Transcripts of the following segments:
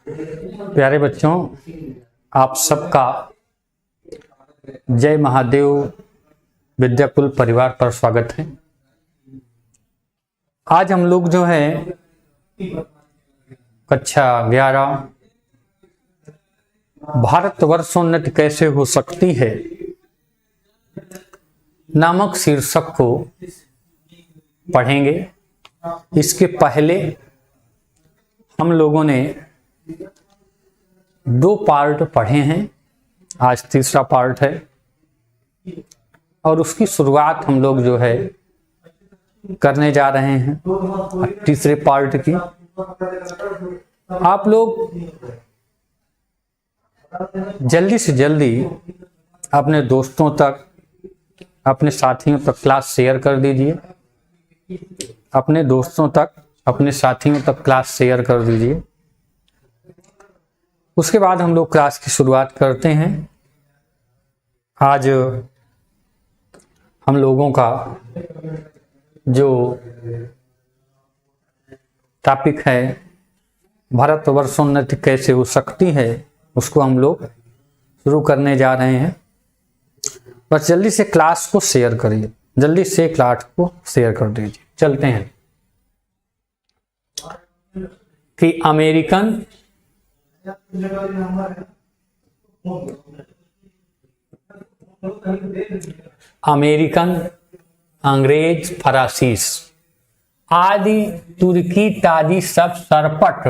प्यारे बच्चों, आप सबका जय महादेव विद्याकुल परिवार पर स्वागत है। आज हम लोग जो है कक्षा 11 भारतवर्षोन्नति कैसे हो सकती है नामक शीर्षक को पढ़ेंगे। इसके पहले हम लोगों ने 2 पार्ट पढ़े हैं, आज तीसरा पार्ट है और उसकी शुरुआत हम लोग जो है करने जा रहे हैं तीसरे पार्ट की। आप लोग जल्दी से जल्दी अपने दोस्तों तक, अपने साथियों तक क्लास शेयर कर दीजिए। अपने दोस्तों तक, अपने साथियों तक क्लास शेयर कर दीजिए। उसके बाद हम लोग क्लास की शुरुआत करते हैं। आज हम लोगों का जो टॉपिक है भारतवर्षोन्नति कैसे हो सकती है, उसको हम लोग शुरू करने जा रहे हैं। बस जल्दी से क्लास को शेयर करिए, जल्दी से क्लास को शेयर कर दीजिए। चलते हैं कि अमेरिकन, अंग्रेज, फरासीस आदि तुर्की ताजी सब सरपट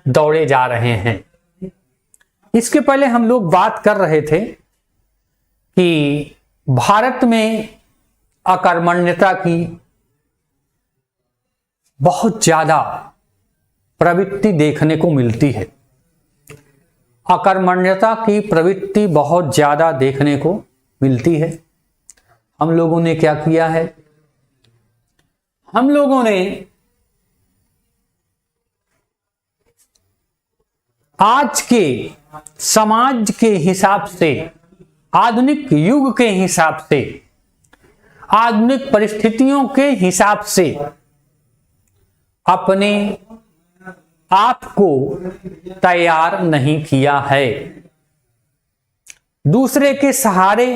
दौड़े जा रहे हैं। इसके पहले हम लोग बात कर रहे थे कि भारत में अकर्मण्यता की बहुत ज्यादा प्रवृत्ति देखने को मिलती है। अकर्मण्यता की प्रवृत्ति बहुत ज्यादा देखने को मिलती है। हम लोगों ने क्या किया है? हम लोगों ने आज के समाज के हिसाब से, आधुनिक युग के हिसाब से, आधुनिक परिस्थितियों के हिसाब से अपने आप को तैयार नहीं किया है। दूसरे के सहारे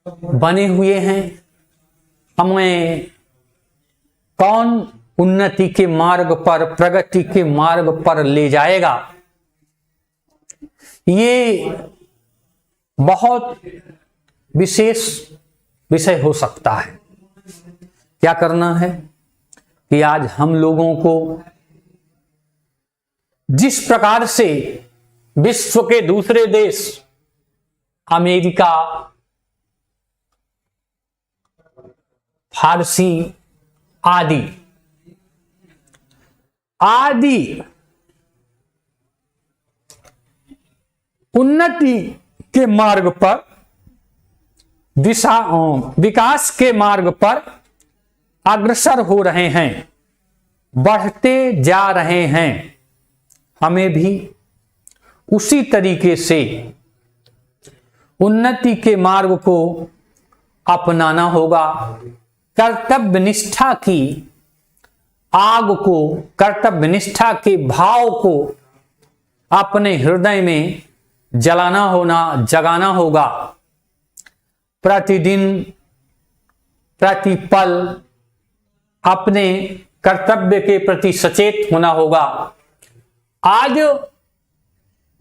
बने हुए हैं। हमें कौन उन्नति के मार्ग पर, प्रगति के मार्ग पर ले जाएगा, ये बहुत विशेष विषय हो सकता है। क्या करना है कि आज हम लोगों को जिस प्रकार से विश्व के दूसरे देश अमेरिका, फारसी आदि उन्नति के मार्ग पर, विकास के मार्ग पर अग्रसर हो रहे हैं, बढ़ते जा रहे हैं, हमें भी उसी तरीके से उन्नति के मार्ग को अपनाना होगा। कर्तव्य निष्ठा की आग को, कर्तव्य निष्ठा के भाव को अपने हृदय में जगाना होगा। प्रतिदिन, प्रतिपल अपने कर्तव्य के प्रति सचेत होना होगा। आज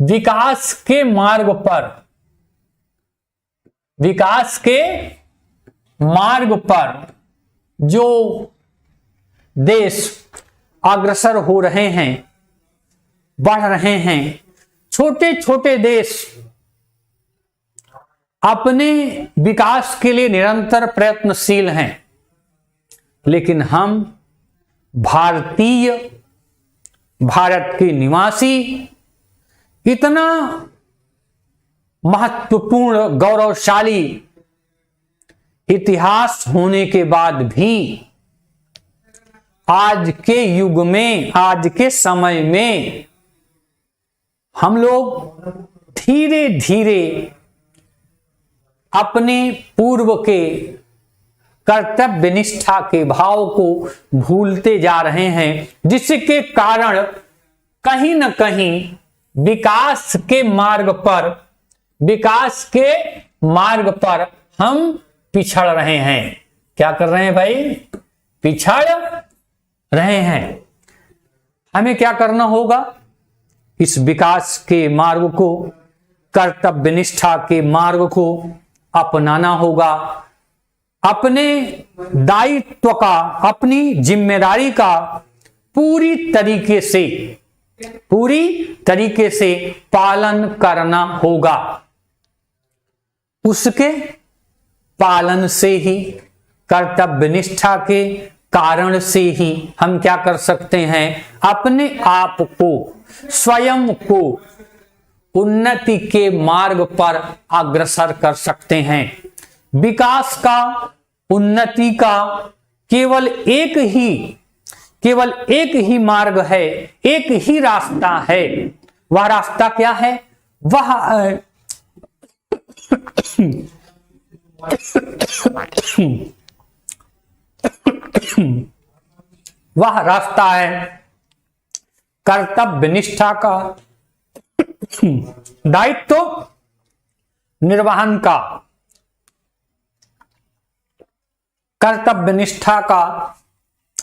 विकास के मार्ग पर जो देश अग्रसर हो रहे हैं, बढ़ रहे हैं, छोटे छोटे देश अपने विकास के लिए निरंतर प्रयत्नशील हैं, लेकिन हम भारत के निवासी इतना महत्वपूर्ण, गौरवशाली इतिहास होने के बाद भी आज के युग में, आज के समय में हम लोग धीरे धीरे अपने पूर्व के कर्तव्य निष्ठा के भाव को भूलते जा रहे हैं, जिसके कारण कहीं न कहीं विकास के मार्ग पर हम पिछड़ रहे हैं। क्या कर रहे हैं भाई? पिछड़ रहे हैं। हमें क्या करना होगा? इस विकास के मार्ग को, कर्तव्य निष्ठा के मार्ग को अपनाना होगा। अपने दायित्व का, अपनी जिम्मेदारी का पूरी तरीके से पालन करना होगा। उसके पालन से ही, कर्तव्य निष्ठा के कारण से ही हम क्या कर सकते हैं? अपने आप को, स्वयं को उन्नति के मार्ग पर अग्रसर कर सकते हैं। विकास का, उन्नति का केवल एक ही मार्ग है, एक ही रास्ता है। वह रास्ता क्या है? वह रास्ता है कर्तव्य निष्ठा का, दायित्व निर्वहन का। कर्तव्य निष्ठा का,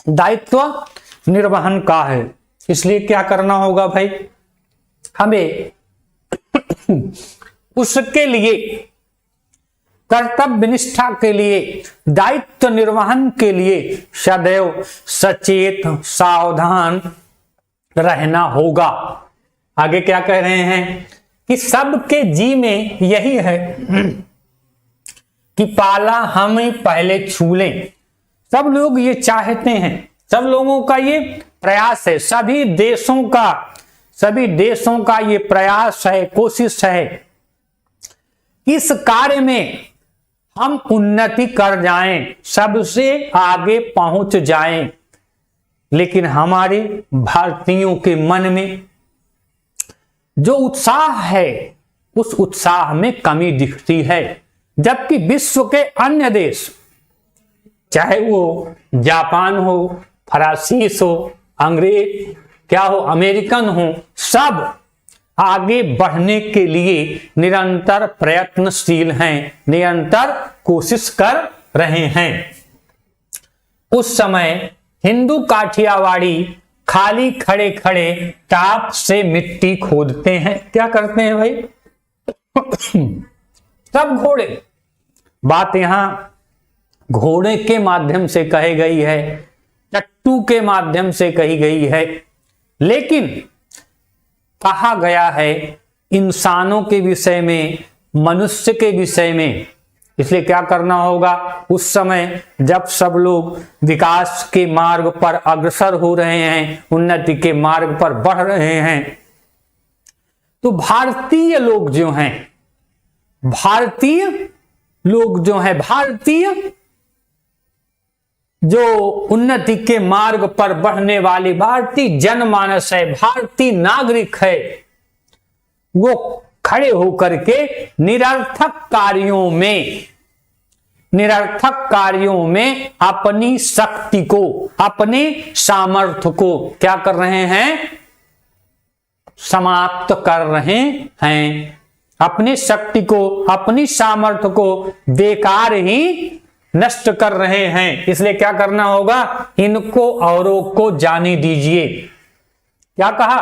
दायित्व निर्वहन का है। इसलिए क्या करना होगा भाई? हमें उसके लिए, कर्तव्य निष्ठा के लिए, दायित्व निर्वहन के लिए सदैव सचेत, सावधान रहना होगा। आगे क्या कह रहे हैं कि सबके जी में यही है कि पाला हम ही पहले छू लें। सब लोग ये चाहते हैं, सब लोगों का ये प्रयास है, सभी देशों का ये प्रयास है, कोशिश है। इस कार्य में हम उन्नति कर जाएं, सबसे आगे पहुंच जाएं। लेकिन हमारे भारतीयों के मन में जो उत्साह है, उस उत्साह में कमी दिखती है। जबकि विश्व के अन्य देश, चाहे वो जापान हो, फ्रांसीस हो, अंग्रेज क्या हो, अमेरिकन हो, सब आगे बढ़ने के लिए निरंतर प्रयत्नशील हैं, निरंतर कोशिश कर रहे हैं। उस समय हिंदू काठियावाड़ी खाली खड़े खड़े टाप से मिट्टी खोदते हैं। क्या करते हैं भाई? सब घोड़े। बात यहां घोड़े के माध्यम से कही गई है, टट्टू के माध्यम से कही गई है, लेकिन कहा गया है इंसानों के विषय में, मनुष्य के विषय में। इसलिए क्या करना होगा? उस समय जब सब लोग विकास के मार्ग पर अग्रसर हो रहे हैं, उन्नति के मार्ग पर बढ़ रहे हैं, तो भारतीय लोग जो उन्नति के मार्ग पर बढ़ने वाली भारतीय जनमानस है, भारतीय नागरिक है, वो खड़े होकर के निरर्थक कार्यों में अपनी शक्ति को, अपने सामर्थ्य को क्या कर रहे हैं? समाप्त कर रहे हैं। अपनी शक्ति को, अपनी सामर्थ्य को बेकार ही नष्ट कर रहे हैं। इसलिए क्या करना होगा? इनको औरों को जाने दीजिए। क्या कहा?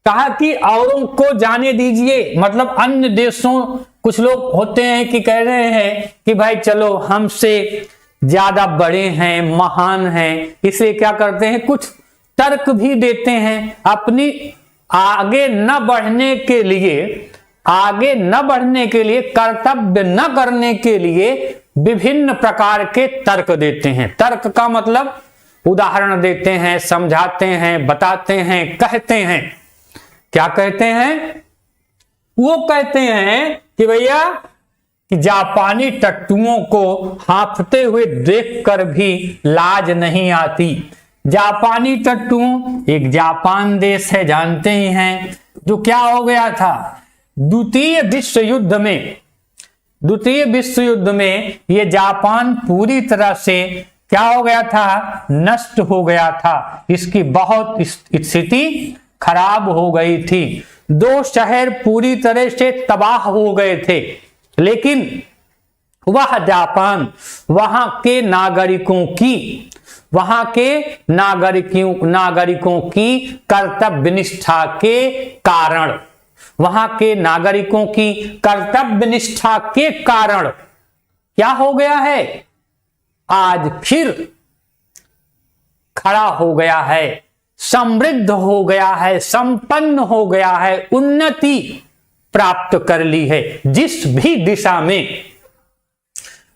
कहा कि औरों को जाने दीजिए, मतलब अन्य देशों, कुछ लोग होते हैं कि कह रहे हैं कि भाई चलो हमसे ज्यादा बड़े हैं, महान हैं, इसलिए क्या करते हैं? कुछ तर्क भी देते हैं अपनी आगे न बढ़ने के लिए, कर्तव्य न करने के लिए विभिन्न प्रकार के तर्क देते हैं। तर्क का मतलब उदाहरण देते हैं, समझाते हैं, बताते हैं, कहते हैं। क्या कहते हैं? वो कहते हैं कि भैया कि जापानी टट्टुओं को हांफते हुए देखकर भी लाज नहीं आती। जापानी टट्टू एक जापान देश है, जानते ही हैं, जो क्या हो गया था द्वितीय विश्व युद्ध में ये जापान पूरी तरह से क्या हो गया था? नष्ट हो गया था। इसकी बहुत स्थिति खराब हो गई थी। 2 शहर पूरी तरह से तबाह हो गए थे, लेकिन वह जापान वहां के नागरिकों की कर्तव्यनिष्ठा के कारण क्या हो गया है, आज फिर खड़ा हो गया है, समृद्ध हो गया है, संपन्न हो गया है, उन्नति प्राप्त कर ली है। जिस भी दिशा में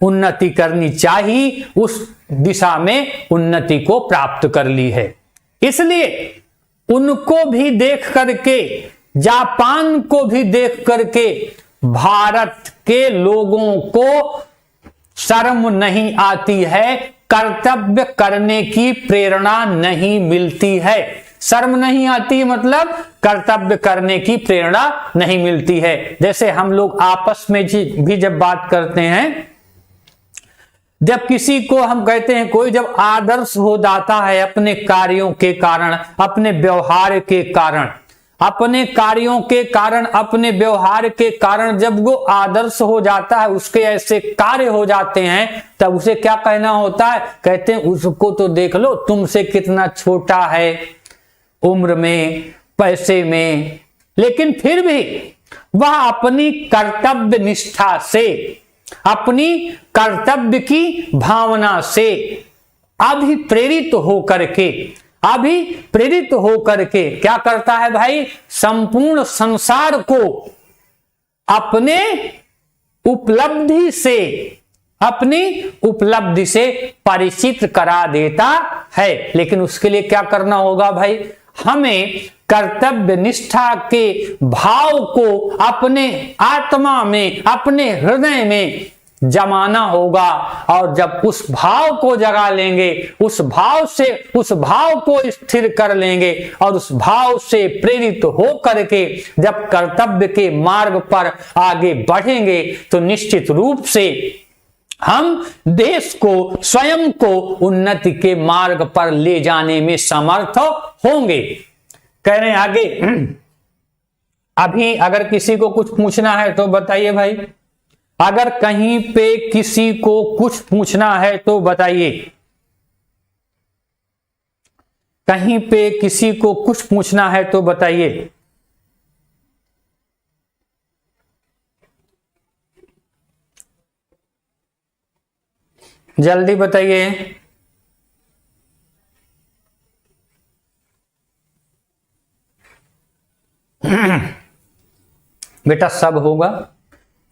उन्नति करनी चाहिए उस दिशा में उन्नति को प्राप्त कर ली है। इसलिए उनको भी देख करके, जापान को भी देख करके भारत के लोगों को शर्म नहीं आती है, कर्तव्य करने की प्रेरणा नहीं मिलती है। शर्म नहीं आती मतलब कर्तव्य करने की प्रेरणा नहीं मिलती है। जैसे हम लोग आपस में भी जब बात करते हैं, जब किसी को हम कहते हैं, कोई जब आदर्श हो जाता है अपने कार्यों के कारण, अपने व्यवहार के कारण, अपने कार्यों के कारण, अपने व्यवहार के कारण जब वो आदर्श हो जाता है, उसके ऐसे कार्य हो जाते हैं, तब उसे क्या कहना होता है, कहते हैं उसको तो देख लो तुमसे कितना छोटा है उम्र में, पैसे में, लेकिन फिर भी वह अपनी कर्तव्य निष्ठा से, अपनी कर्तव्य की भावना से अभिप्रेरित होकर के क्या करता है भाई, संपूर्ण संसार को अपनी उपलब्धि से परिचित करा देता है। लेकिन उसके लिए क्या करना होगा भाई, हमें कर्तव्य निष्ठा के भाव को अपने आत्मा में, अपने हृदय में जमाना होगा। और जब उस भाव को जगा लेंगे, उस भाव को स्थिर कर लेंगे और उस भाव से प्रेरित हो करके जब कर्तव्य के मार्ग पर आगे बढ़ेंगे, तो निश्चित रूप से हम देश को, स्वयं को उन्नति के मार्ग पर ले जाने में समर्थ होंगे। कह रहे हैं आगे, अभी अगर किसी को कुछ पूछना है तो बताइए भाई, अगर कहीं पे किसी को कुछ पूछना है तो बताइए, कहीं पे किसी को कुछ पूछना है तो बताइए। जल्दी बताइए। बेटा सब होगा,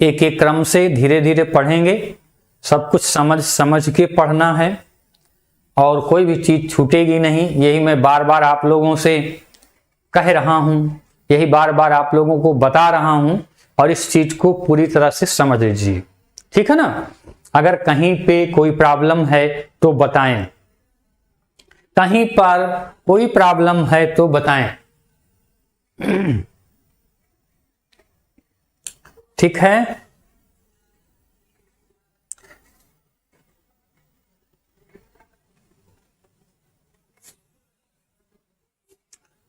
एक एक क्रम से धीरे धीरे पढ़ेंगे, सब कुछ समझ के पढ़ना है और कोई भी चीज छूटेगी नहीं। यही मैं बार बार आप लोगों से कह रहा हूं, यही बार बार आप लोगों को बता रहा हूं, और इस चीज को पूरी तरह से समझ लीजिए, ठीक है ना। अगर कहीं पे कोई प्रॉब्लम है तो बताएं, कहीं पर कोई प्रॉब्लम है तो बताएं, ठीक है।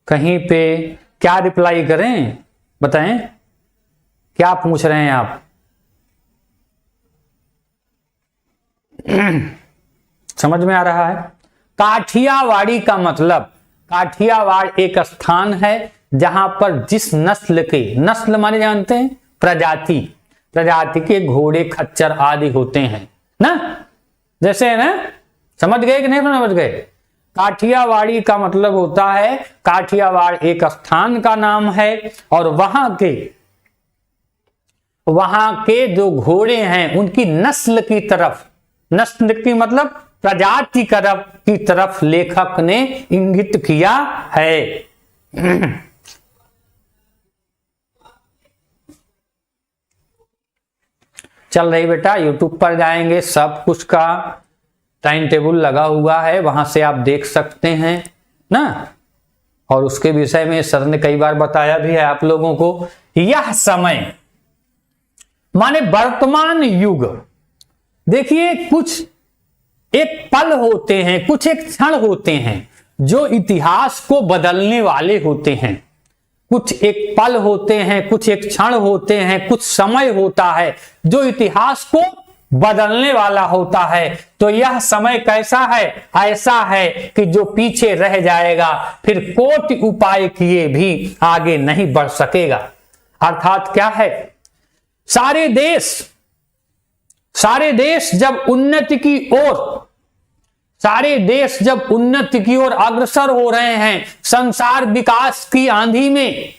कहीं पे क्या रिप्लाई करें, बताएं क्या पूछ रहे हैं आप। समझ में आ रहा है। काठियावाड़ी का मतलब, काठियावाड़ एक स्थान है जहां पर जिस नस्ल के, नस्ल माने जानते हैं, प्रजाति, प्रजाति के घोड़े, खच्चर आदि होते हैं ना, जैसे है ना, समझ गए कि नहीं समझ गए। काठियावाड़ी का मतलब होता है, काठियावाड़ एक स्थान का नाम है और वहां के जो घोड़े हैं उनकी नस्ल की तरफ, नस्ल की मतलब प्रजाति की तरफ लेखक ने इंगित किया है। चल रही बेटा, यूट्यूब पर जाएंगे, सब कुछ का टाइम टेबल लगा हुआ है, वहां से आप देख सकते हैं ना। और उसके विषय में सर ने कई बार बताया भी है आप लोगों को। यह समय माने वर्तमान युग, देखिए कुछ एक पल होते हैं, कुछ एक क्षण होते हैं, जो इतिहास को बदलने वाले होते हैं। कुछ एक पल होते हैं, कुछ एक क्षण होते हैं, कुछ समय होता है जो इतिहास को बदलने वाला होता है। तो यह समय कैसा है? ऐसा है कि जो पीछे रह जाएगा फिर कोटि उपाय किए भी आगे नहीं बढ़ सकेगा। अर्थात क्या है? सारे देश जब उन्नति की ओर, सारे देश जब उन्नति की ओर अग्रसर हो रहे हैं, संसार विकास की आंधी में,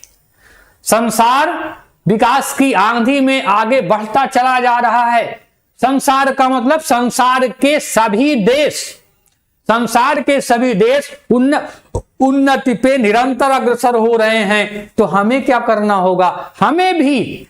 संसार विकास की आंधी में आगे बढ़ता चला जा रहा है। संसार का मतलब संसार के सभी देश, संसार के सभी देश उन्नति पे निरंतर अग्रसर हो रहे हैं। तो हमें क्या करना होगा? हमें भी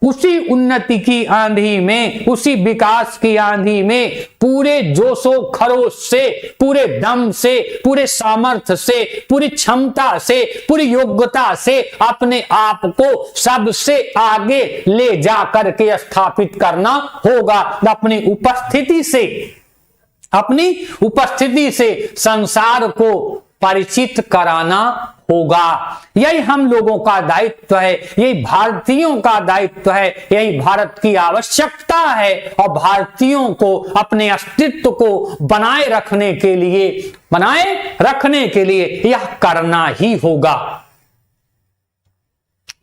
उसी उन्नति की आंधी में, उसी विकास की आंधी में पूरे जोशो खरोश से, पूरे दम से, पूरे सामर्थ्य से, पूरी क्षमता से, पूरी योग्यता से अपने आप को सबसे आगे ले जा करके स्थापित करना होगा। अपनी उपस्थिति से संसार को परिचित कराना होगा। यही हम लोगों का दायित्व है, यही भारतीयों का दायित्व है, यही भारत की आवश्यकता है। और भारतीयों को अपने अस्तित्व को बनाए रखने के लिए यह करना ही होगा।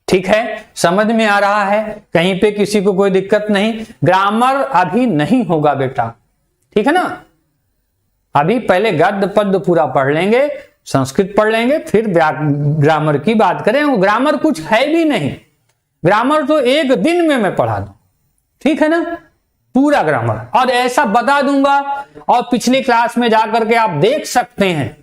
ठीक है, समझ में आ रहा है? कहीं पे किसी को कोई दिक्कत नहीं? ग्रामर अभी नहीं होगा बेटा, ठीक है ना? अभी पहले गद्य पद्य पूरा पढ़ लेंगे, संस्कृत पढ़ लेंगे, फिर ग्रामर की बात करें। ग्रामर कुछ है भी नहीं, ग्रामर तो एक दिन में मैं पढ़ा दूं, ठीक है ना? पूरा ग्रामर और ऐसा बता दूंगा। और पिछली क्लास में जाकर के आप देख सकते हैं,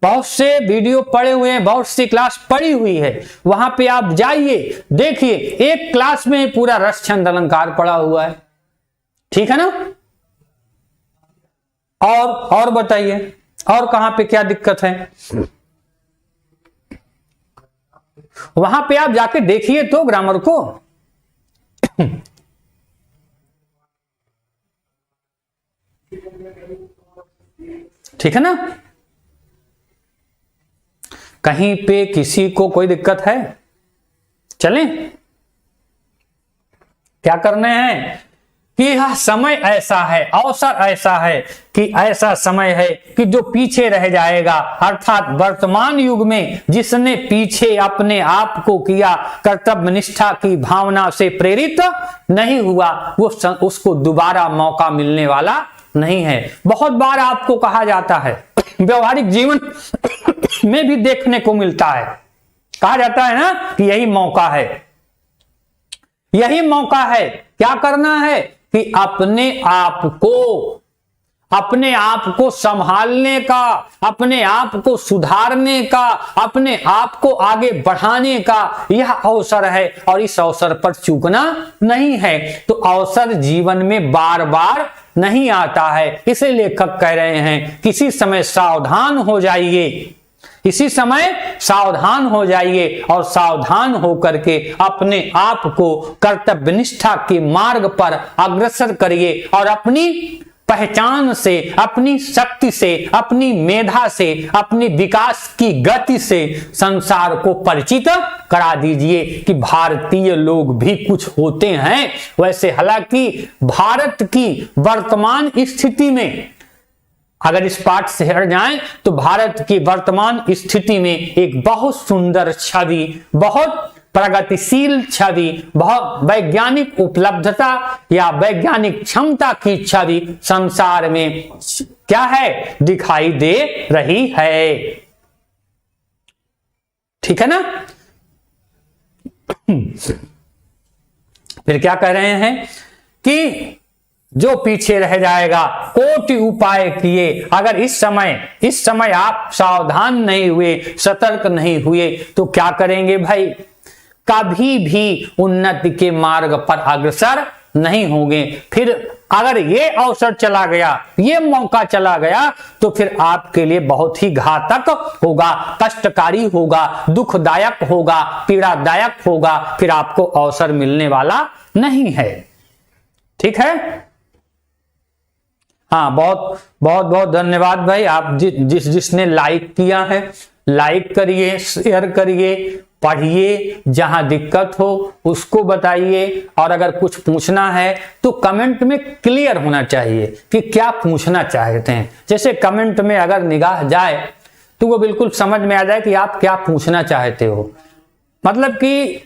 बहुत से वीडियो पड़े हुए हैं, बहुत सी क्लास पड़ी हुई है, वहां पे आप जाइए देखिए, एक क्लास में पूरा रस छंद अलंकार पड़ा हुआ है, ठीक है ना? और बताइए, और कहां पे क्या दिक्कत है? वहां पे आप जाके देखिए तो ग्रामर को। ठीक है ना? कहीं पे किसी को कोई दिक्कत है? चलें, क्या करने हैं कि यह समय ऐसा है, अवसर ऐसा है कि ऐसा समय है कि जो पीछे रह जाएगा, अर्थात वर्तमान युग में जिसने पीछे अपने आप को किया, कर्तव्य निष्ठा की भावना से प्रेरित नहीं हुआ, वो उसको दोबारा मौका मिलने वाला नहीं है। बहुत बार आपको कहा जाता है, व्यवहारिक जीवन में भी देखने को मिलता है, कहा जाता है ना कि यही मौका है, यही मौका है। क्या करना है कि अपने आप को संभालने का, अपने आप को सुधारने का, अपने आप को आगे बढ़ाने का यह अवसर है और इस अवसर पर चूकना नहीं है। तो अवसर जीवन में बार बार नहीं आता है, इसे लेखक कह रहे हैं किसी समय सावधान हो जाइए, इसी समय सावधान हो जाइए और सावधान होकर के अपने आप को कर्तव्य निष्ठा के मार्ग पर अग्रसर करिए और अपनी पहचान से, अपनी शक्ति से, अपनी मेधा से, अपनी विकास की गति से संसार को परिचित करा दीजिए कि भारतीय लोग भी कुछ होते हैं। वैसे हालांकि भारत की वर्तमान स्थिति में, अगर इस पाठ से हट जाएं तो भारत की वर्तमान स्थिति में एक बहुत सुंदर छवि, बहुत प्रगतिशील छवि, बहुत वैज्ञानिक उपलब्धता या वैज्ञानिक क्षमता की छवि संसार में क्या है, दिखाई दे रही है। ठीक है ना? फिर क्या कह रहे हैं कि जो पीछे रह जाएगा कोटि उपाय किए। अगर इस समय आप सावधान नहीं हुए, सतर्क नहीं हुए तो क्या करेंगे भाई? कभी भी उन्नति के मार्ग पर अग्रसर नहीं होंगे। फिर अगर ये अवसर चला गया, ये मौका चला गया तो फिर आपके लिए बहुत ही घातक होगा, कष्टकारी होगा, दुखदायक होगा, पीड़ादायक होगा, फिर आपको अवसर मिलने वाला नहीं है। ठीक है? हाँ, बहुत बहुत बहुत धन्यवाद भाई। आप जिसने लाइक किया है, लाइक करिए, शेयर करिए, पढ़िए, जहां दिक्कत हो उसको बताइए, और अगर कुछ पूछना है तो कमेंट में क्लियर होना चाहिए कि क्या पूछना चाहते हैं। जैसे कमेंट में अगर निगाह जाए तो वो बिल्कुल समझ में आ जाए कि आप क्या पूछना चाहते हो। मतलब कि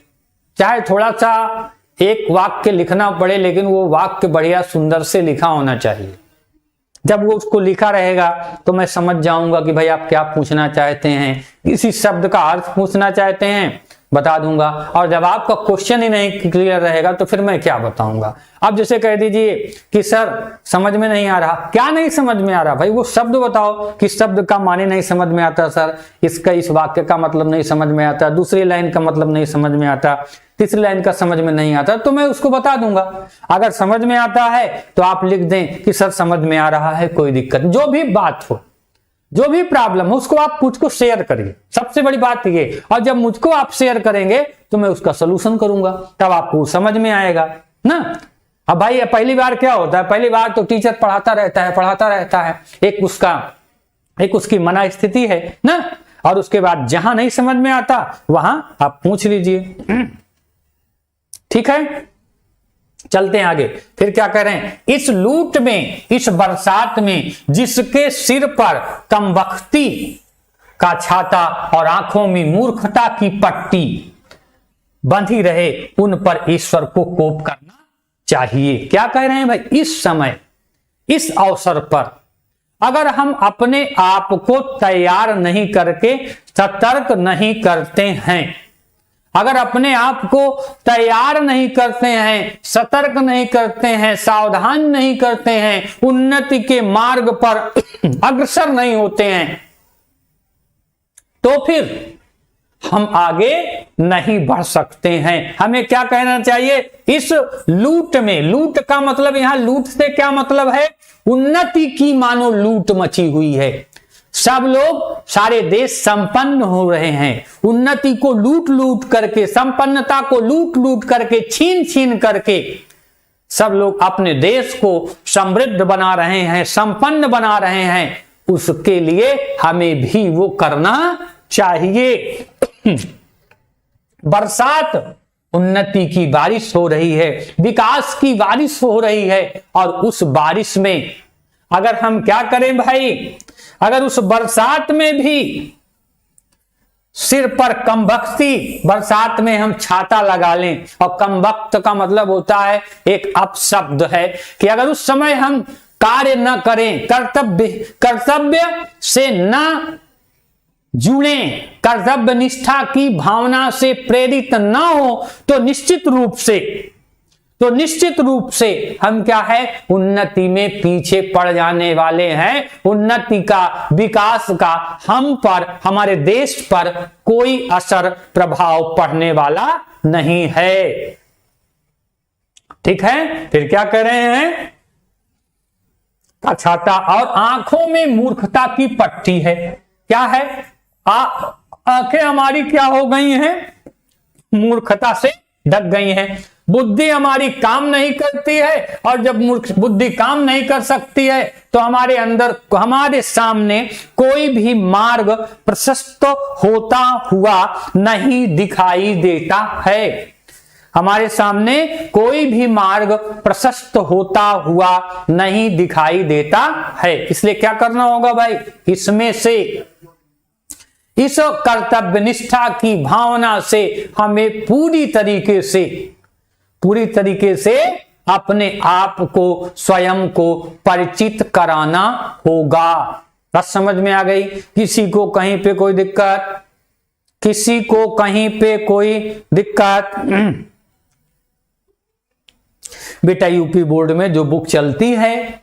चाहे थोड़ा सा एक वाक्य लिखना पड़े, लेकिन वो वाक्य बढ़िया सुंदर से लिखा होना चाहिए। जब वो उसको लिखा रहेगा तो मैं समझ जाऊंगा कि भाई आप क्या पूछना चाहते हैं, किसी शब्द का अर्थ पूछना चाहते हैं, बता दूंगा। और जब आपका क्वेश्चन ही नहीं क्लियर रहेगा तो फिर मैं क्या बताऊंगा। अब जैसे कह दीजिए कि सर समझ में नहीं आ रहा, क्या नहीं समझ में आ रहा भाई, वो शब्द बताओ कि शब्द का माने नहीं समझ में आता सर, इसका इस वाक्य का मतलब नहीं समझ में आता, दूसरी लाइन का मतलब नहीं समझ में आता, तीसरी लाइन का समझ में नहीं आता, तो मैं उसको बता दूंगा। अगर समझ में आता है तो आप लिख दें कि सर समझ में आ रहा है, कोई दिक्कत, जो भी बात हो, जो भी प्रॉब्लम हो उसको आप मुझको शेयर करिए, सबसे बड़ी बात ये। और जब मुझको आप शेयर करेंगे तो मैं उसका सलूशन करूंगा, तब आपको समझ में आएगा ना। अब भाई पहली बार क्या होता है, पहली बार तो टीचर पढ़ाता रहता है, एक उसकी मना स्थिति है ना, और उसके बाद जहां नहीं समझ में आता वहां आप पूछ लीजिए। ठीक है, चलते हैं आगे। फिर क्या कह रहे हैं, इस लूट में, इस बरसात में जिसके सिर पर कमबख्ती का छाता और आंखों में मूर्खता की पट्टी बंधी रहे, उन पर ईश्वर को कोप करना चाहिए। क्या कह रहे हैं भाई, इस समय, इस अवसर पर अगर हम अपने आप को तैयार नहीं करके सतर्क नहीं करते हैं, अगर अपने आप को तैयार नहीं करते हैं, सतर्क नहीं करते हैं, सावधान नहीं करते हैं, उन्नति के मार्ग पर अग्रसर नहीं होते हैं, तो फिर हम आगे नहीं बढ़ सकते हैं। हमें क्या कहना चाहिए, इस लूट में, लूट का मतलब यहां लूट से क्या मतलब है, उन्नति की मानो लूट मची हुई है। सब लोग, सारे देश संपन्न हो रहे हैं, उन्नति को लूट लूट करके, संपन्नता को लूट लूट करके, छीन छीन करके सब लोग अपने देश को समृद्ध बना रहे हैं, संपन्न बना रहे हैं। उसके लिए हमें भी वो करना चाहिए। बरसात उन्नति की बारिश हो रही है, विकास की बारिश हो रही है, और उस बारिश में अगर हम क्या करें भाई, अगर उस बरसात में भी सिर पर कमबख्ती, बरसात में हम छाता लगा लें, और कमबख्त का मतलब होता है, एक अपशब्द है कि अगर उस समय हम कार्य न करें, कर्तव्य से न जुड़े, कर्तव्य निष्ठा की भावना से प्रेरित न हो, तो निश्चित रूप से हम क्या है, उन्नति में पीछे पड़ जाने वाले हैं। उन्नति का, विकास का हम पर, हमारे देश पर कोई असर, प्रभाव पड़ने वाला नहीं है। ठीक है, फिर क्या कह रहे हैं, का छाता और आंखों में मूर्खता की पट्टी है। क्या है, आंखें हमारी क्या हो गई हैं, मूर्खता से ढक गई हैं। बुद्धि हमारी काम नहीं करती है, और जब बुद्धि काम नहीं कर सकती है तो हमारे अंदर, हमारे सामने कोई भी मार्ग प्रशस्त होता हुआ नहीं दिखाई देता है। हमारे सामने कोई भी मार्ग प्रशस्त होता हुआ नहीं दिखाई देता है। इसलिए क्या करना होगा भाई, इसमें से, इस कर्तव्य निष्ठा की भावना से हमें पूरी तरीके से अपने आप को, स्वयं को परिचित कराना होगा। बात समझ में आ गई। किसी को कहीं पे कोई दिक्कत, किसी को कहीं पे कोई दिक्कत? बेटा यूपी बोर्ड में जो बुक चलती है,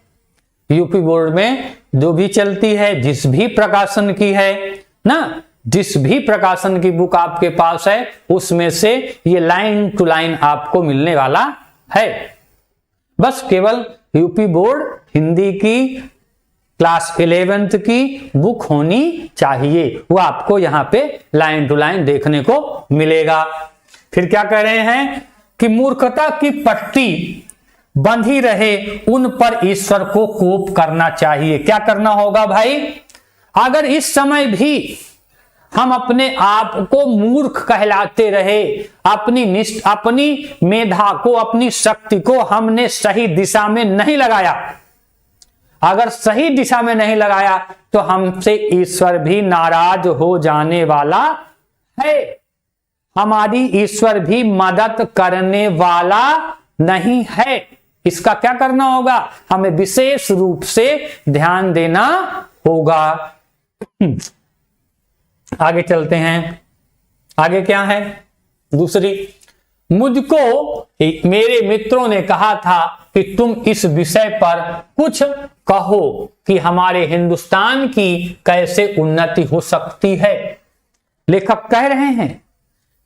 यूपी बोर्ड में जो भी चलती है, जिस भी प्रकाशन की है ना, जिस भी प्रकाशन की बुक आपके पास है, उसमें से ये लाइन टू लाइन आपको मिलने वाला है। बस केवल यूपी बोर्ड हिंदी की क्लास 11th की बुक होनी चाहिए, वो आपको यहाँ पे लाइन टू लाइन देखने को मिलेगा। फिर क्या कह रहे हैं कि मूर्खता की पट्टी बंधी रहे उन पर ईश्वर को कोप करना चाहिए। क्या करना होगा भाई? अगर इस समय भी हम अपने आप को मूर्ख कहलाते रहे, अपनी मेधा को, अपनी शक्ति को हमने सही दिशा में नहीं लगाया, अगर सही दिशा में नहीं लगाया तो हमसे ईश्वर भी नाराज हो जाने वाला है, हमारी ईश्वर भी मदद करने वाला नहीं है। इसका क्या करना होगा? हमें विशेष रूप से ध्यान देना होगा। आगे चलते हैं। आगे क्या है? दूसरी, मुझको मेरे मित्रों ने कहा था कि तुम इस विषय पर कुछ कहो कि हमारे हिंदुस्तान की कैसे उन्नति हो सकती है। लेखक कह रहे हैं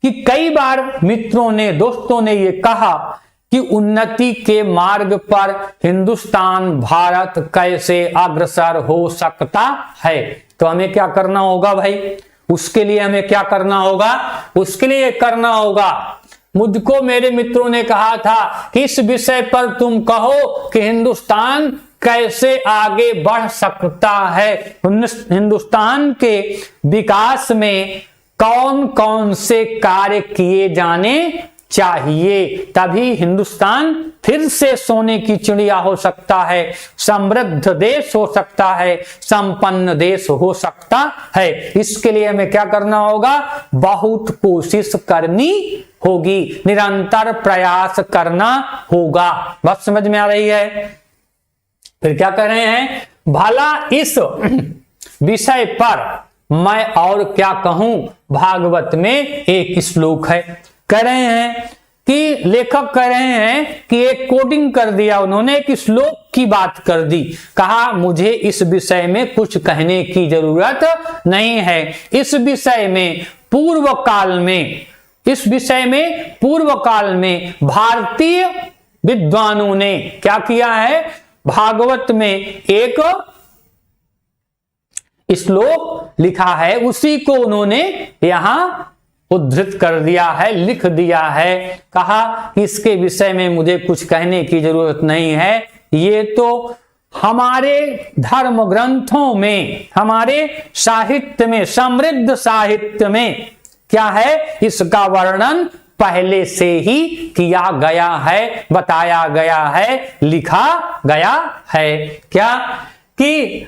कि कई बार मित्रों ने, दोस्तों ने ये कहा कि उन्नति के मार्ग पर हिंदुस्तान, भारत कैसे अग्रसर हो सकता है। तो हमें क्या करना होगा भाई? उसके लिए हमें क्या करना होगा? उसके लिए करना होगा, मुझको मेरे मित्रों ने कहा था कि इस विषय पर तुम कहो कि हिंदुस्तान कैसे आगे बढ़ सकता है, हिंदुस्तान के विकास में कौन कौन से कार्य किए जाने चाहिए, तभी हिंदुस्तान फिर से सोने की चिड़िया हो सकता है, समृद्ध देश हो सकता है, संपन्न देश हो सकता है। इसके लिए हमें क्या करना होगा? बहुत कोशिश करनी होगी, निरंतर प्रयास करना होगा। बात समझ में आ रही है? फिर क्या कर रहे हैं? भला इस विषय पर मैं और क्या कहूं? भागवत में एक श्लोक है, कह रहे हैं कि लेखक कह रहे हैं कि एक कोडिंग कर दिया उन्होंने, एक श्लोक की बात कर दी, कहा मुझे इस विषय में कुछ कहने की जरूरत नहीं है। इस विषय में पूर्व काल में भारतीय विद्वानों ने क्या किया है? भागवत में एक श्लोक लिखा है, उसी को उन्होंने यहां उद्धृत कर दिया है, लिख दिया है। कहा इसके विषय में मुझे कुछ कहने की जरूरत नहीं है, ये तो हमारे धर्म ग्रंथों में, हमारे साहित्य में, समृद्ध साहित्य में क्या है? इसका वर्णन पहले से ही किया गया है, बताया गया है, लिखा गया है। क्या कि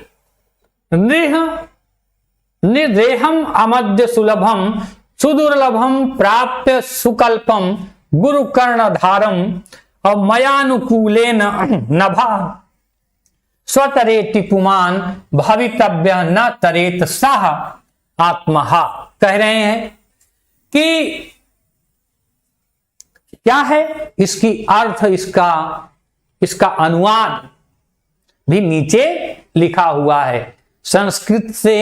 निर्देहम अमद्य सुलभम सुदुर्लभम प्राप्य सुकल्पम गुरु कर्णधारम और मयानुकूलेन नभा स्वतरेति पुमान भवितव्य न तरेत सह आत्महा। कह रहे हैं कि क्या है इसकी अर्थ, इसका अनुवाद भी नीचे लिखा हुआ है। संस्कृत से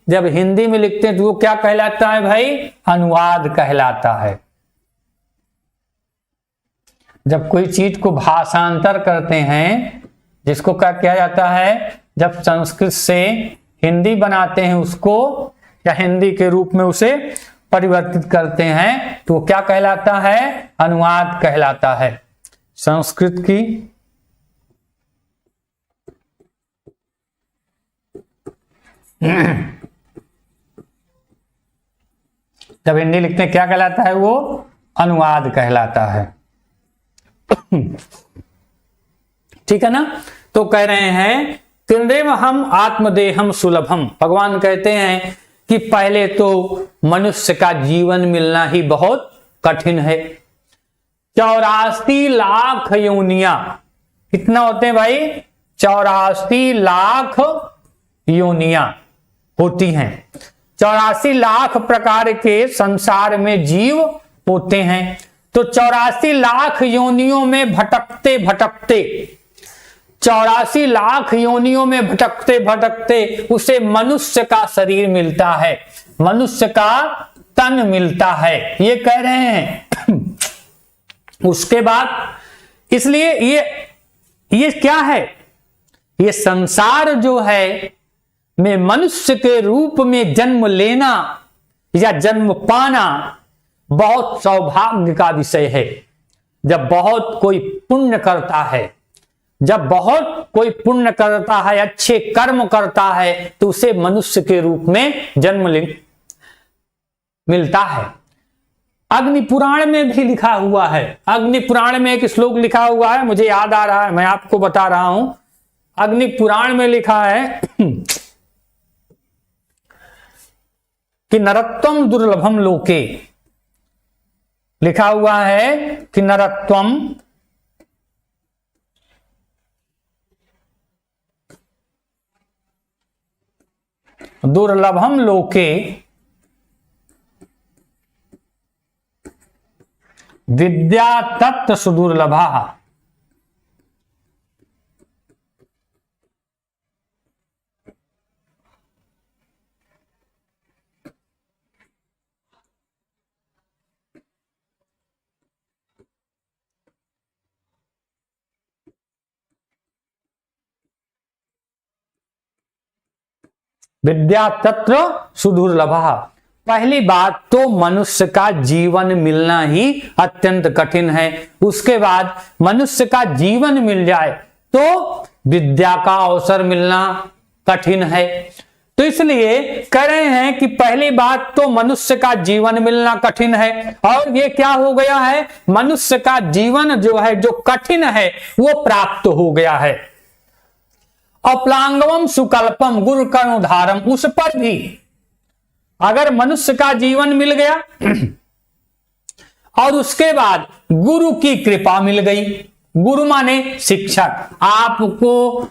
जब हिंदी में लिखते हैं तो वो क्या कहलाता है भाई? अनुवाद कहलाता है। जब कोई चीज को भाषांतर करते हैं, जिसको क्या किया जाता है? जब संस्कृत से हिंदी बनाते हैं उसको, या हिंदी के रूप में उसे परिवर्तित करते हैं, तो क्या कहलाता है? अनुवाद कहलाता है। संस्कृत की जब हिंदी लिखते हैं क्या कहलाता है? वो अनुवाद कहलाता है। ठीक है ना? तो कह रहे हैं किंदेव हम आत्मदेहम सुलभम, भगवान कहते हैं कि पहले तो मनुष्य का जीवन मिलना ही बहुत कठिन है। 84 लाख योनियां, कितना होते हैं भाई? 84 लाख योनियां होती हैं। 84 लाख प्रकार के संसार में जीव होते हैं। तो 84 लाख योनियों में भटकते भटकते 84 लाख योनियों में भटकते भटकते उसे मनुष्य का शरीर मिलता है, मनुष्य का तन मिलता है, ये कह रहे हैं। उसके बाद इसलिए ये क्या है? ये संसार जो है में मनुष्य के रूप में जन्म लेना या जन्म पाना बहुत सौभाग्य का विषय है। जब बहुत कोई पुण्य करता है, जब बहुत कोई पुण्य करता है, अच्छे कर्म करता है, तो उसे मनुष्य के रूप में जन्म मिलता है। अग्नि पुराण में भी लिखा हुआ है, अग्नि पुराण में एक श्लोक लिखा हुआ है, मुझे याद आ रहा है, मैं आपको बता रहा हूं। अग्नि पुराण में लिखा है कि नरत्वम दुर्लभम लोके, लिखा हुआ है कि नरत्वम दुर्लभम लोके विद्या तत्व सुदुर्लभा। विद्या तत्र सुदुर्लभा। पहली बात तो मनुष्य का जीवन मिलना ही अत्यंत कठिन है, उसके बाद मनुष्य का जीवन मिल जाए तो विद्या का अवसर मिलना कठिन है। तो इसलिए कह रहे हैं कि पहली बात तो मनुष्य का जीवन मिलना कठिन है, और ये क्या हो गया है, मनुष्य का जीवन जो है, जो कठिन है, वो प्राप्त हो गया है। अपलांगवम सुकल्पम गुरु कर्णोधारम, उस पर भी अगर मनुष्य का जीवन मिल गया और उसके बाद गुरु की कृपा मिल गई, गुरु माने शिक्षक, आपको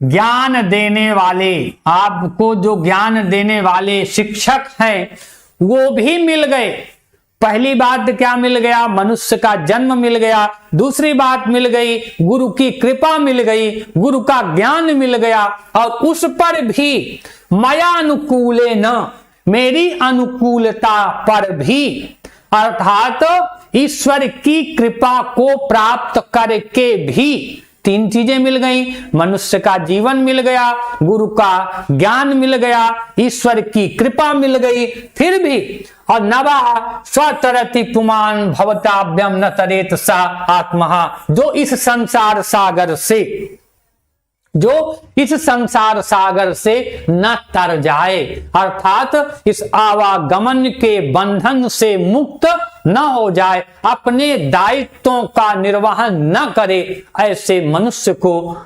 ज्ञान देने वाले, आपको जो ज्ञान देने वाले शिक्षक हैं वो भी मिल गए। पहली बात क्या मिल गया, मनुष्य का जन्म मिल गया। दूसरी बात मिल गई, गुरु की कृपा मिल गई, गुरु का ज्ञान मिल गया, और उस पर भी मया अनुकूले न, मेरी अनुकूलता पर भी, अर्थात ईश्वर की कृपा को प्राप्त करके भी तीन चीजें मिल गई, मनुष्य का जीवन मिल गया, गुरु का ज्ञान मिल गया, ईश्वर की कृपा मिल गई, फिर भी और नवा स्वतरति पुमान भवताभ्यम न तरेत सा आत्मा, जो इस संसार सागर से, जो इस संसार सागर से न तर जाए, अर्थात इस आवागमन के बंधन से मुक्त न हो जाए, अपने दायित्वों का निर्वहन न करे, ऐसे मनुष्य को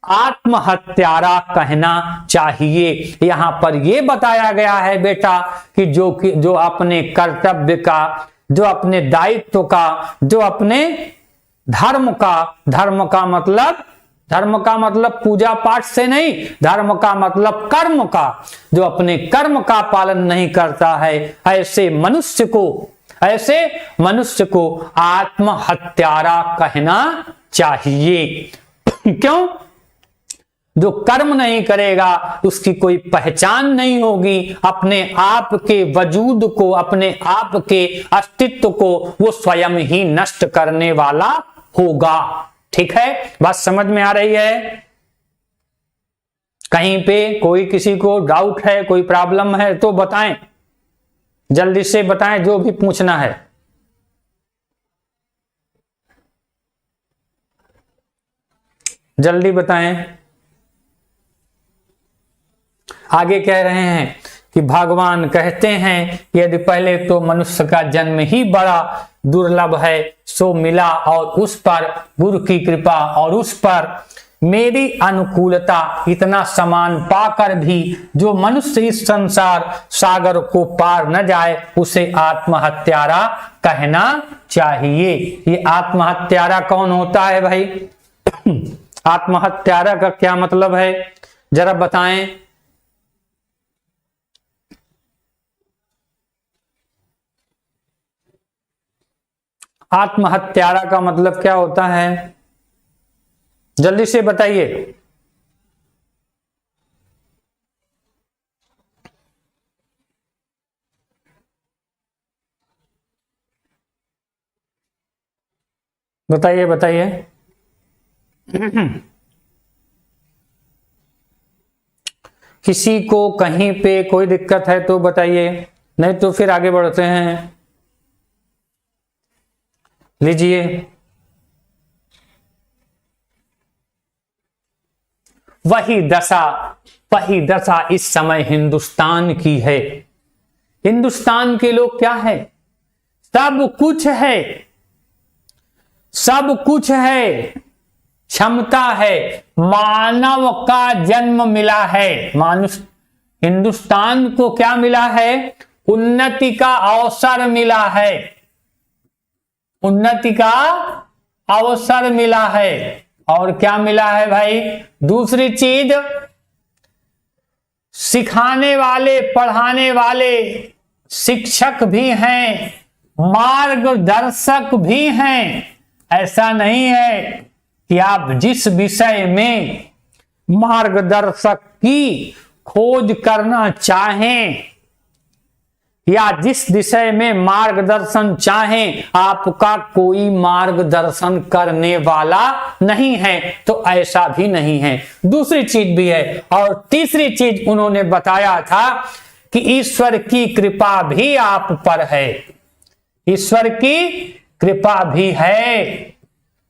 आत्महत्यारा कहना चाहिए। यहां पर यह बताया गया है बेटा कि जो अपने कर्तव्य का, जो अपने दायित्व का, जो अपने धर्म का मतलब पूजा पाठ से नहीं, धर्म का मतलब कर्म का, जो अपने कर्म का पालन नहीं करता है, ऐसे मनुष्य को आत्महत्यारा कहना चाहिए। क्यों? जो कर्म नहीं करेगा उसकी कोई पहचान नहीं होगी, अपने आप के वजूद को, अपने आप के अस्तित्व को वो स्वयं ही नष्ट करने वाला होगा। ठीक है, बात समझ में आ रही है? कहीं पे कोई किसी को डाउट है, कोई प्रॉब्लम है तो बताएं, जल्दी से बताएं, जो भी पूछना है। जल्दी बताएं। आगे कह रहे हैं कि भगवान कहते हैं यदि पहले तो मनुष्य का जन्म ही बड़ा दुर्लभ है, सो मिला, और उस पर गुरु की कृपा और उस पर मेरी अनुकूलता, इतना समान पाकर भी जो मनुष्य इस संसार सागर को पार न जाए, उसे आत्महत्यारा कहना चाहिए। ये आत्महत्यारा कौन होता है भाई? आत्महत्यारा का क्या मतलब है, जरा बताएं। आत्महत्यारा का मतलब क्या होता है, जल्दी से बताइए। बताइए बताइए। किसी को कहीं पे कोई दिक्कत है तो बताइए, नहीं तो फिर आगे बढ़ते हैं। लीजिए वही दशा इस समय हिंदुस्तान की है। हिंदुस्तान के लोग क्या है? सब कुछ है, क्षमता है, मानव का जन्म मिला है। हिंदुस्तान को क्या मिला है? उन्नति का अवसर मिला है, उन्नति का अवसर मिला है। और क्या मिला है भाई? दूसरी चीज, सिखाने वाले, पढ़ाने वाले शिक्षक भी हैं, मार्गदर्शक भी हैं। ऐसा नहीं है कि आप जिस विषय में मार्गदर्शक की खोज करना चाहें या जिस विषय में मार्गदर्शन चाहें, आपका कोई मार्गदर्शन करने वाला नहीं है, तो ऐसा भी नहीं है। दूसरी चीज भी है। और तीसरी चीज उन्होंने बताया था कि ईश्वर की कृपा भी आप पर है, ईश्वर की कृपा भी है।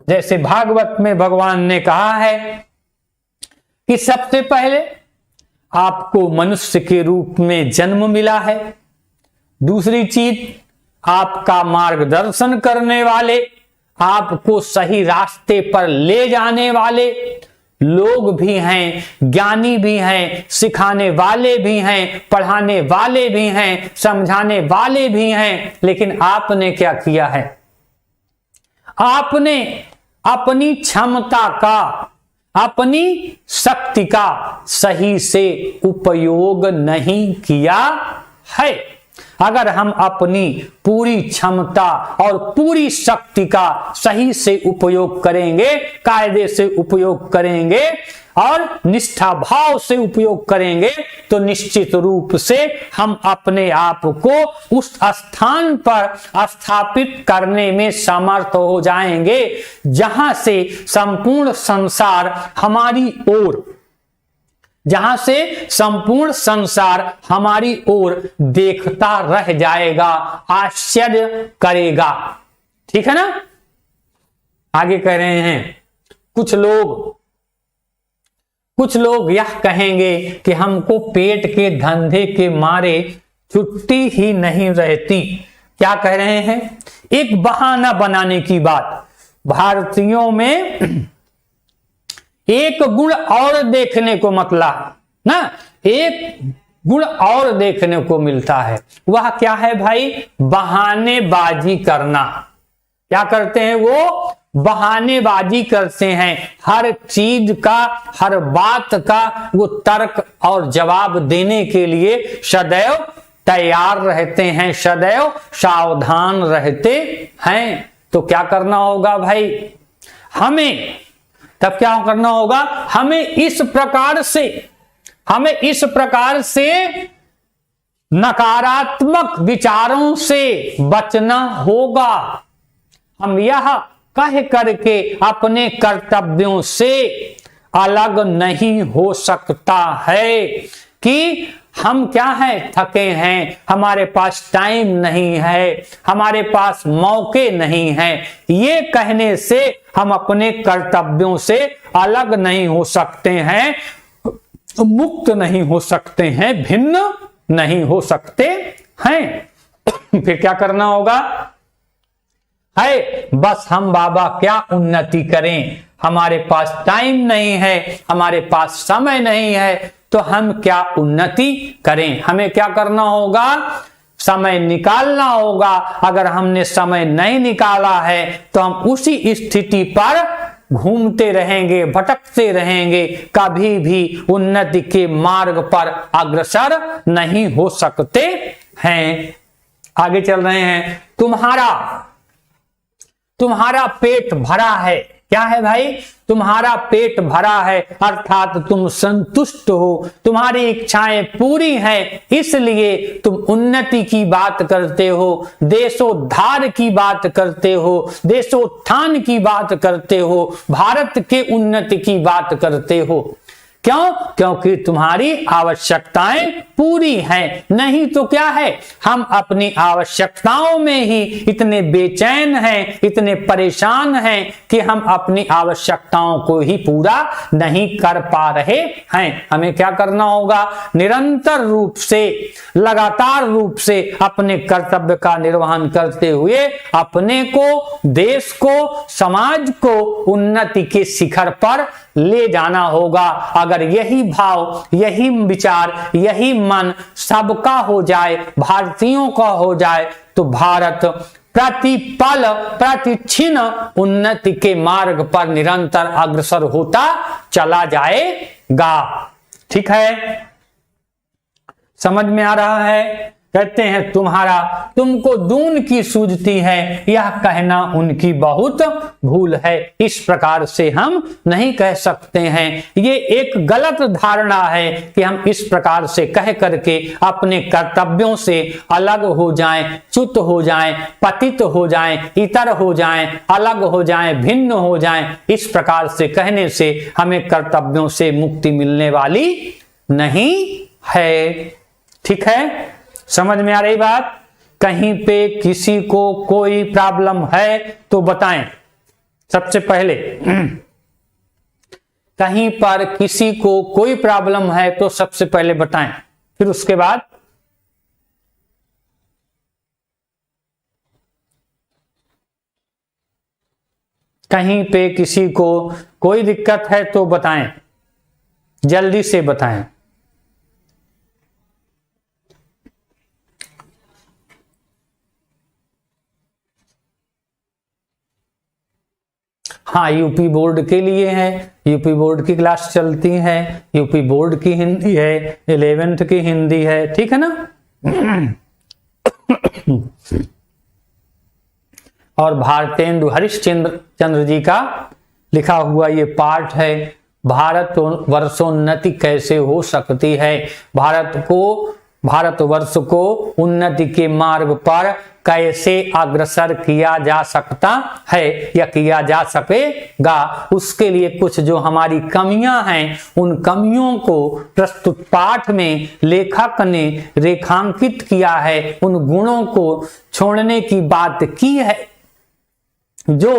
जैसे भागवत में भगवान ने कहा है कि सबसे पहले आपको मनुष्य के रूप में जन्म मिला है। दूसरी चीज, आपका मार्गदर्शन करने वाले, आपको सही रास्ते पर ले जाने वाले लोग भी हैं, ज्ञानी भी हैं, सिखाने वाले भी हैं, पढ़ाने वाले भी हैं, समझाने वाले भी हैं। लेकिन आपने क्या किया है? आपने अपनी क्षमता का, अपनी शक्ति का सही से उपयोग नहीं किया है। अगर हम अपनी पूरी क्षमता और पूरी शक्ति का सही से उपयोग करेंगे, कायदे से उपयोग करेंगे और निष्ठा भाव से उपयोग करेंगे, तो निश्चित रूप से हम अपने आप को उस स्थान पर स्थापित करने में समर्थ हो जाएंगे जहां से संपूर्ण संसार हमारी ओर, जहां से संपूर्ण संसार हमारी ओर देखता रह जाएगा, आश्चर्य करेगा। ठीक है ना? आगे कह रहे हैं, कुछ लोग यह कहेंगे कि हमको पेट के धंधे के मारे छुट्टी ही नहीं रहती। क्या कह रहे हैं? एक बहाना बनाने की बात। भारतीयों में एक गुण और देखने को ना, एक गुण और देखने को मिलता है। वह क्या है भाई? बहानेबाजी करना। क्या करते हैं वो? बहानेबाजी करते हैं। हर चीज का, हर बात का वो तर्क और जवाब देने के लिए सदैव तैयार रहते हैं, सदैव सावधान रहते हैं। तो क्या करना होगा भाई? तब क्या करना होगा? हमें इस प्रकार से नकारात्मक विचारों से बचना होगा। हम यह कह करके अपने कर्तव्यों से अलग नहीं हो सकता है कि हम क्या हैं? थके हैं, हमारे पास टाइम नहीं है, हमारे पास मौके नहीं हैं। ये कहने से हम अपने कर्तव्यों से अलग नहीं हो सकते हैं, मुक्त नहीं हो सकते हैं, भिन्न नहीं हो सकते हैं। फिर क्या करना होगा? बस हम बाबा क्या उन्नति करें, हमारे पास टाइम नहीं है, हमारे पास समय नहीं है, तो हम क्या उन्नति करें? हमें क्या करना होगा? समय निकालना होगा। अगर हमने समय नहीं निकाला है तो हम उसी स्थिति पर घूमते रहेंगे, भटकते रहेंगे, कभी भी उन्नति के मार्ग पर अग्रसर नहीं हो सकते हैं। आगे चल रहे हैं। तुम्हारा पेट भरा है। क्या है भाई? तुम्हारा पेट भरा है, अर्थात तुम संतुष्ट हो, तुम्हारी इच्छाएं पूरी हैं, इसलिए तुम उन्नति की बात करते हो, देशोद्धार की बात करते हो, देशोत्थान की बात करते हो, भारत के उन्नति की बात करते हो। क्यों? क्योंकि तुम्हारी आवश्यकताएं पूरी हैं। नहीं तो क्या है, हम अपनी आवश्यकताओं में ही इतने बेचैन हैं, इतने परेशान हैं कि हम अपनी आवश्यकताओं को ही पूरा नहीं कर पा रहे हैं। हमें क्या करना होगा? निरंतर रूप से, लगातार रूप से अपने कर्तव्य का निर्वहन करते हुए अपने को, देश को, समाज को उन्नति के शिखर पर ले जाना होगा। अगर यही भाव, यही विचार, यही मन सबका हो जाए, भारतीयों का हो जाए, तो भारत प्रति पल, प्रति क्षण उन्नति के मार्ग पर निरंतर अग्रसर होता चला जाएगा। ठीक है, समझ में आ रहा है? कहते हैं तुमको दून की सूझती है, यह कहना उनकी बहुत भूल है। इस प्रकार से हम नहीं कह सकते हैं। ये एक गलत धारणा है कि हम इस प्रकार से कह करके अपने कर्तव्यों से अलग हो जाएं, च्युत हो जाएं, पतित हो जाएं, इतर हो जाएं, अलग हो जाएं, भिन्न हो जाएं। इस प्रकार से कहने से हमें कर्तव्यों से मुक्ति मिलने वाली नहीं है। ठीक है, समझ में आ रही बात? कहीं पे किसी को कोई प्रॉब्लम है तो बताएं। सबसे पहले कहीं पर किसी को कोई प्रॉब्लम है तो सबसे पहले बताएं, फिर उसके बाद कहीं पे किसी को कोई दिक्कत है तो बताएं, जल्दी से बताएं। हाँ, यूपी बोर्ड के लिए है, यूपी बोर्ड की क्लास चलती है, यूपी बोर्ड की हिंदी है, 11th की हिंदी है। ठीक है ना? और भारतेंदु हरिश्चंद्र जी का लिखा हुआ ये पाठ है, भारत वर्षोन्नति कैसे हो सकती है। भारतवर्ष को उन्नति के मार्ग पर कैसे अग्रसर किया जा सकता है या किया जा सकेगा, उसके लिए कुछ जो हमारी कमियां हैं, उन कमियों को प्रस्तुत पाठ में लेखक ने रेखांकित किया है। उन गुणों को छोड़ने की बात की है जो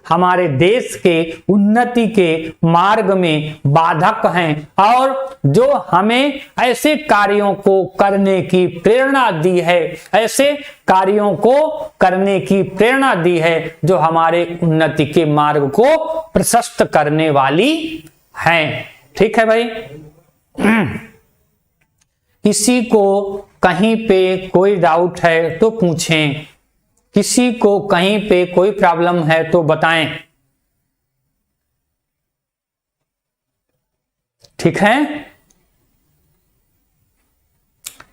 हमारे देश के उन्नति के मार्ग में बाधक हैं और जो हमें ऐसे कार्यों को करने की प्रेरणा दी है, ऐसे कार्यों को करने की प्रेरणा दी है जो हमारे उन्नति के मार्ग को प्रशस्त करने वाली हैं। ठीक है भाई? किसी को कहीं पे कोई डाउट है तो पूछें, किसी को कहीं पे कोई प्रॉब्लम है तो बताएं। ठीक है,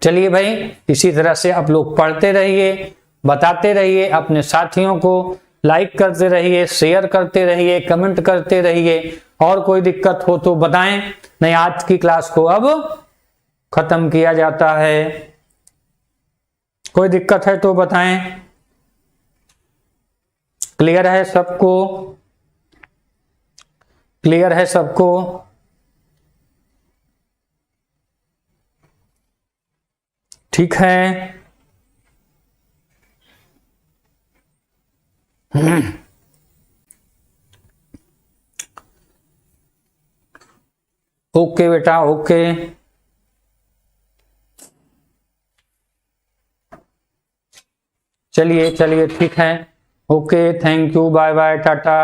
चलिए भाई, इसी तरह से आप लोग पढ़ते रहिए, बताते रहिए, अपने साथियों को लाइक करते रहिए, शेयर करते रहिए, कमेंट करते रहिए। और कोई दिक्कत हो तो बताएं, नहीं आज की क्लास को अब खत्म किया जाता है। कोई दिक्कत है तो बताएं। क्लियर है सबको? क्लियर है सबको? ठीक है, ओके बेटा, ओके। चलिए चलिए, ठीक है, okay, thank you, bye bye, Tata.